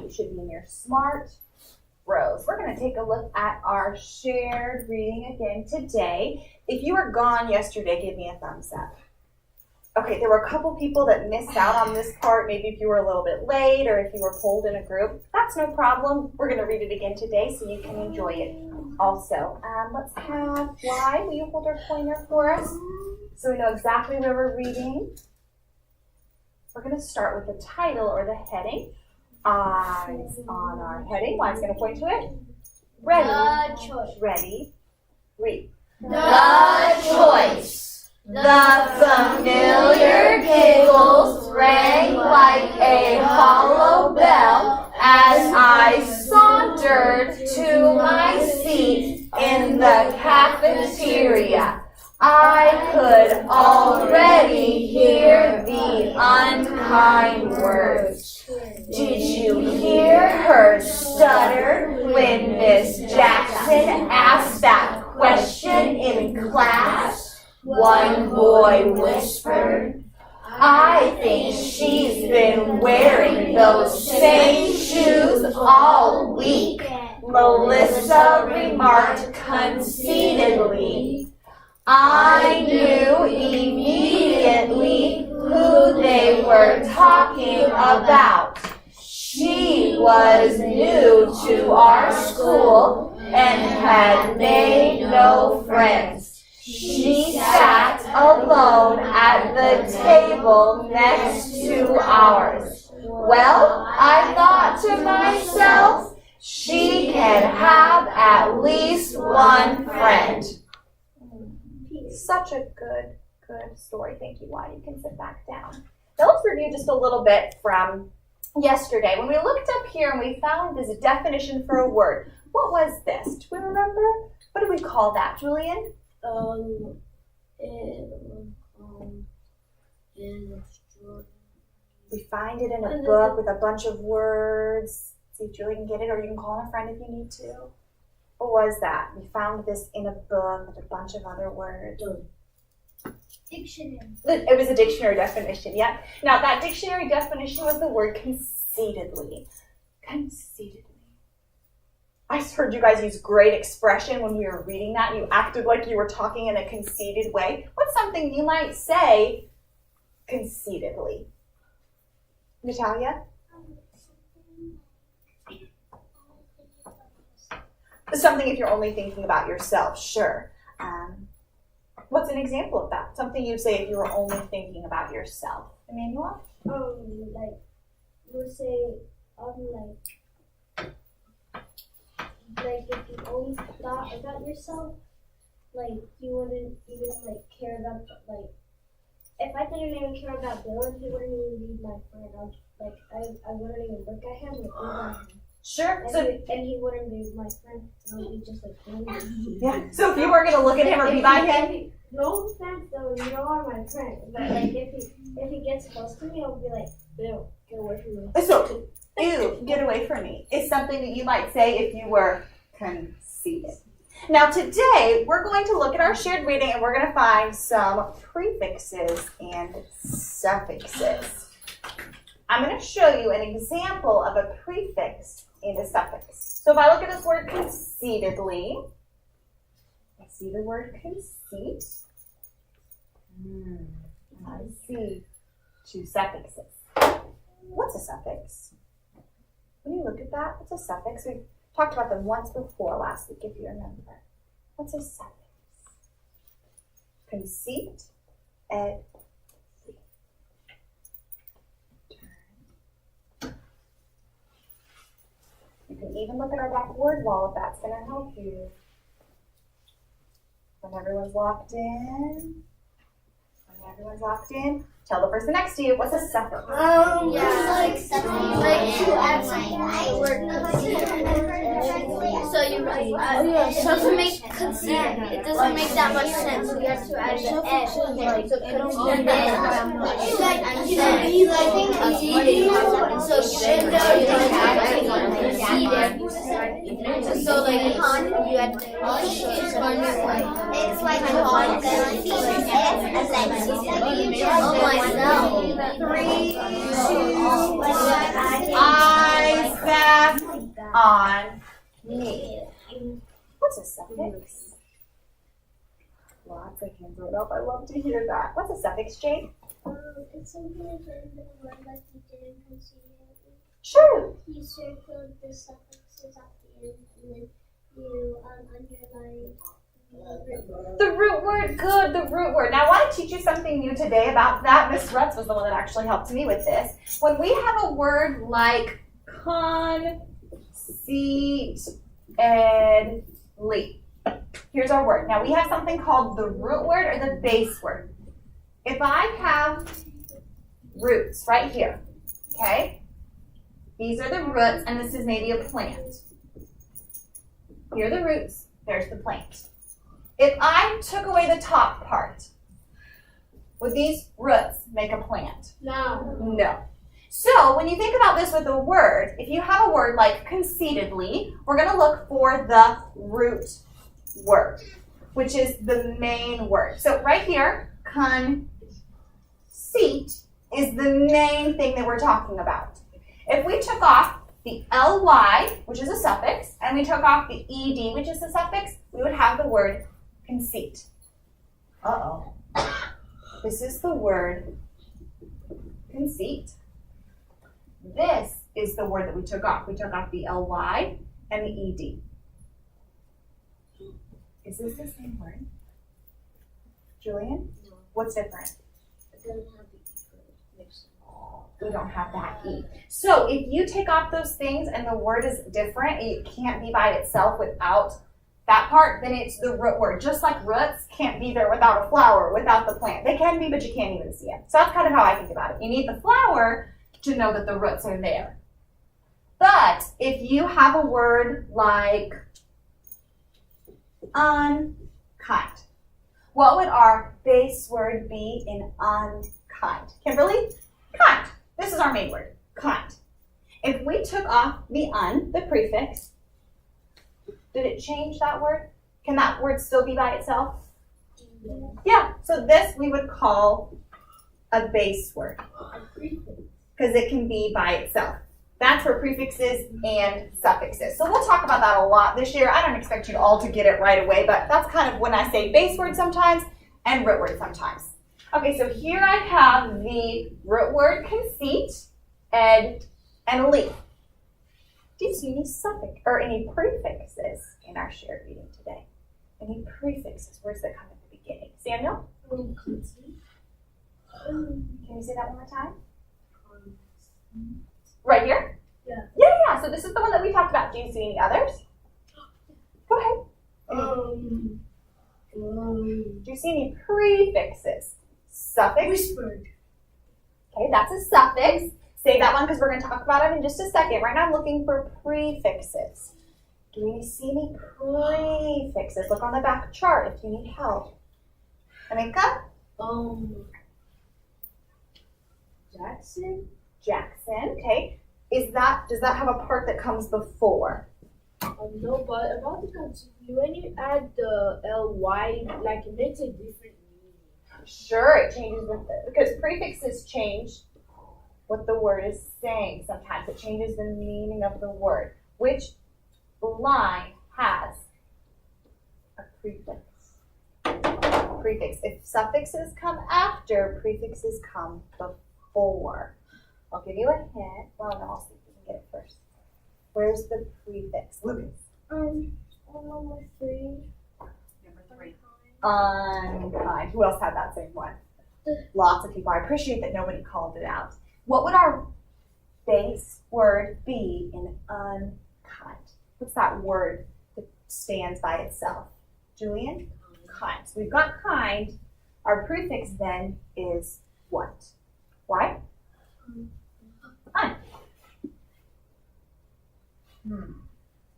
You should be in your smart rows. We're going to take a look at our shared reading again today. If you were gone yesterday, give me a thumbs up. Okay, there were a couple people that missed out on this part. Maybe if you were a little bit late or if you were pulled in a group. That's no problem. We're going to read it again today so you can enjoy it also. Let's have Y. Will you hold our pointer for us so we know exactly where we're reading? We're going to start with the title or the heading. Eyes on our heading. Y's going to point to it. Ready. The choice. Ready. Read. The choice. The familiar giggles rang like a hollow bell as I sauntered to my seat in the cafeteria. I could already hear the unkind words. Did you hear her stutter when Miss Jackson asked that question in class? One boy whispered. I think she's been wearing those same shoes all week, Melissa remarked conceitedly. I knew immediately who they were talking about. She was new to our school and had made no friends. She sat alone at the table next to ours. Well, I thought to myself, she can have at least one friend. Such a good story. Thank you, Y. You can sit back down. Now let's review just a little bit from yesterday. When we looked up here and we found this definition for a word, what was this? Do we remember? What do we call that, Julian? We find it in a book with a bunch of words. See if Julie can get it, or you can call a friend if you need to. What was that? We found this in a book with a bunch of other words. Dictionary. It was a dictionary definition, yeah. Now, that dictionary definition was the word conceitedly. Conceitedly. I just heard you guys use great expression when we were reading that. You acted like you were talking in a conceited way. What's something you might say conceitedly? Natalia? Something if you're only thinking about yourself, sure. What's an example of that? Something you'd say if you were only thinking about yourself. Emmanuel? Like, we'll say, like if you only thought about yourself, like you wouldn't even like care about if I didn't even care about Dylan, he wouldn't even be my friend. I wouldn't even look at him or think him. Sure. And he wouldn't be my friend. I would be just like yeah. So if you weren't gonna look at him or be by him. No offense though, you are my friend. But like if he gets close to me, I'll be like, ew, get away from me. So ew, get away from me. It's something that you might say if you were conceited. Now today, we're going to look at our shared reading and we're going to find some prefixes and suffixes. I'm going to show you an example of a prefix and a suffix. So if I look at this word conceitedly, I see the word conceit. I see two suffixes. What's a suffix? When you look at that, what's a suffix? We talked about them once before last week, if you remember. What's a suffix? Conceit, et, you can even look at our back word wall if that's going to help you. When everyone's locked in. Tell the person next to you, what's a suffix? Like to add something so you to make conceited. It doesn't make that much sense. We have to add the S. So like you had it's like Eyes Step on me. What's a suffix? Lots of hands went up. I love to hear that. What's a suffix, Jade? It's something like in the word like you didn't consider it. Sure. You circled the suffixes at the end and then you underlined the root word. Good, the root word. Now I want to teach you something new today about that. Miss Rutz was the one that actually helped me with this. When we have a word like conceitedly, here's our word. Now we have something called the root word or the base word. If I have roots right here, okay? These are the roots, and this is maybe a plant. Here are the roots, there's the plant. If I took away the top part, would these roots make a plant? No. No. So when you think about this with a word, if you have a word like conceitedly, we're going to look for the root word, which is the main word. So right here, conceit is the main thing that we're talking about. If we took off the ly, which is a suffix, and we took off the ed, which is a suffix, we would have the word conceit. Uh-oh. This is the word conceit. This is the word that we took off. We took off the ly and the ed. Is this the same word? Julian? No. What's different? It doesn't have the mixed. We don't have that E. So if you take off those things and the word is different, it can't be by itself without that part, then it's the root word. Just like roots can't be there without a flower, without the plant. They can be, but you can't even see it. So that's kind of how I think about it. You need the flower to know that the roots are there. But if you have a word like unkind, what would our base word be in unkind? Kimberly? Kind. This is our main word, kind. If we took off the the prefix, did it change that word? Can that word still be by itself? Yeah, so this we would call a base word because it can be by itself. That's for prefixes and suffixes. So we'll talk about that a lot this year. I don't expect you all to get it right away, but that's kind of when I say base word sometimes and root word sometimes. Okay, so here I have the root word conceit, and leaf. Do you see any suffix or any prefixes in our shared reading today? Any prefixes? Words that come at the beginning? Samuel? Can you say that one more time? Right here? Yeah. Yeah. So this is the one that we talked about. Do you see any others? Go ahead. Do you see any prefixes? Suffix? Whispered. Okay, that's a suffix. Say that one because we're going to talk about it in just a second. Right now I'm looking for prefixes. Do we see any prefixes? Look on the back chart if you need help. Amika? Jackson? Jackson, okay. Does that have a part that comes before? No, but about the continue, when you add the ly, like it makes a different meaning. Sure, it changes because prefixes change what the word is saying. Sometimes it changes the meaning of the word. Which line has a prefix? Prefix. If suffixes come after, prefixes come before. I'll give you a hint. Well, no, I'll see if we can get it first. Where's the prefix? Lucas. Number 3. Number 3. Unkind. Who else had that same one? Lots of people. I appreciate that nobody called it out. What would our base word be in unkind? What's that word that stands by itself? Julian? Kind. So we've got kind. Our prefix then is what? Why? Un.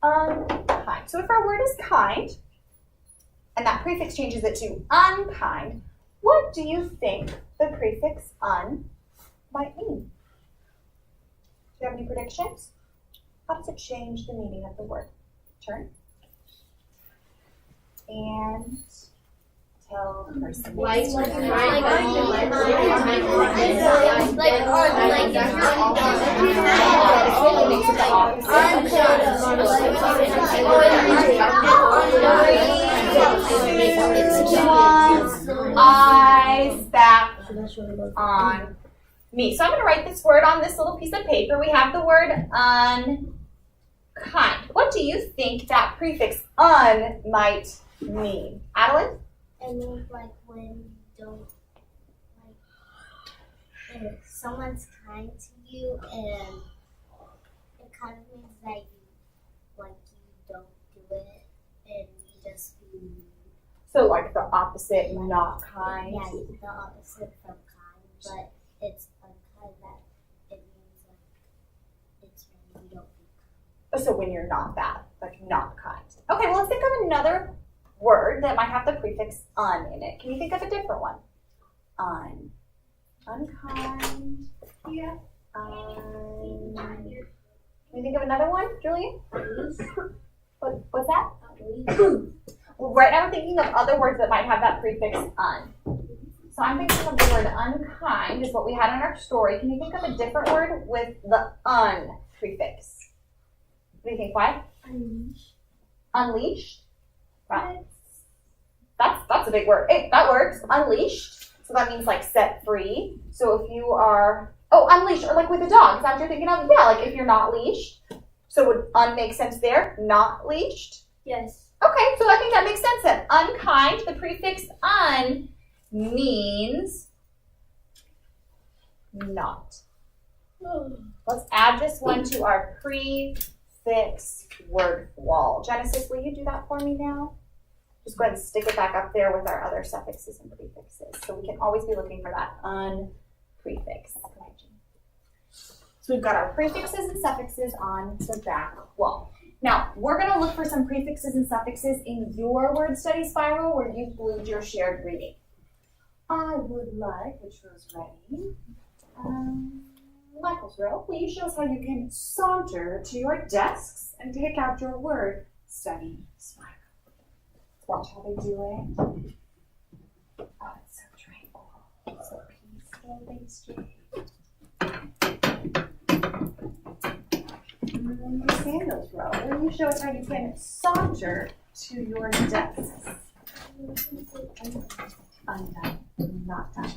Unkind. So if our word is kind, and that prefix changes it to unkind, what do you think the prefix un might mean? Do you have any predictions? How does it change the meaning of the word? Turn. And tell the person. Eyes back on me. So I'm going to write this word on this little piece of paper. We have the word unkind. What do you think that prefix un might mean? Adeline? It means like when you don't, like, if someone's kind to you and it kind of means that you don't do it and you just be mean. So like the opposite, not kind. Yeah, the opposite from kind, but it's unkind that it means like it's when you don't be kind. So when you're not that, like not kind. Okay, well let's think of another word that might have the prefix un in it. Can you think of a different one? Unkind. Yeah. Can you think of another one, Julian? What's that? Well, right now we're thinking of other words that might have that prefix un. So I'm thinking of the word unkind is what we had in our story. Can you think of a different word with the un prefix? What do you think? Why? Unleashed. Unleashed? Right. That's a big word. Hey, that works. Unleashed. So that means like set free. So if you are, unleashed, or like with a dog. Is that what you're thinking of? Yeah, like if you're not leashed. So would un make sense there? Not leashed? Yes. Okay, so I think that makes sense then. Unkind, the prefix un means not. Let's add this one to our prefix word wall. Genesis, will you do that for me now? Just go ahead and stick it back up there with our other suffixes and prefixes. So we can always be looking for that un prefix. Go ahead, Jean. So we've got our prefixes and suffixes on the back wall. Now, we're going to look for some prefixes and suffixes in your word study spiral where you've glued your shared reading. I would like, which was ready, Michael's row. Will you show us how you can saunter to your desks and take out your word study spiral? Let's watch how they do it. Oh, it's so tranquil, so peaceful, straight. Sandals row. Will you show us how you can saunter to your desks? Undone, not done.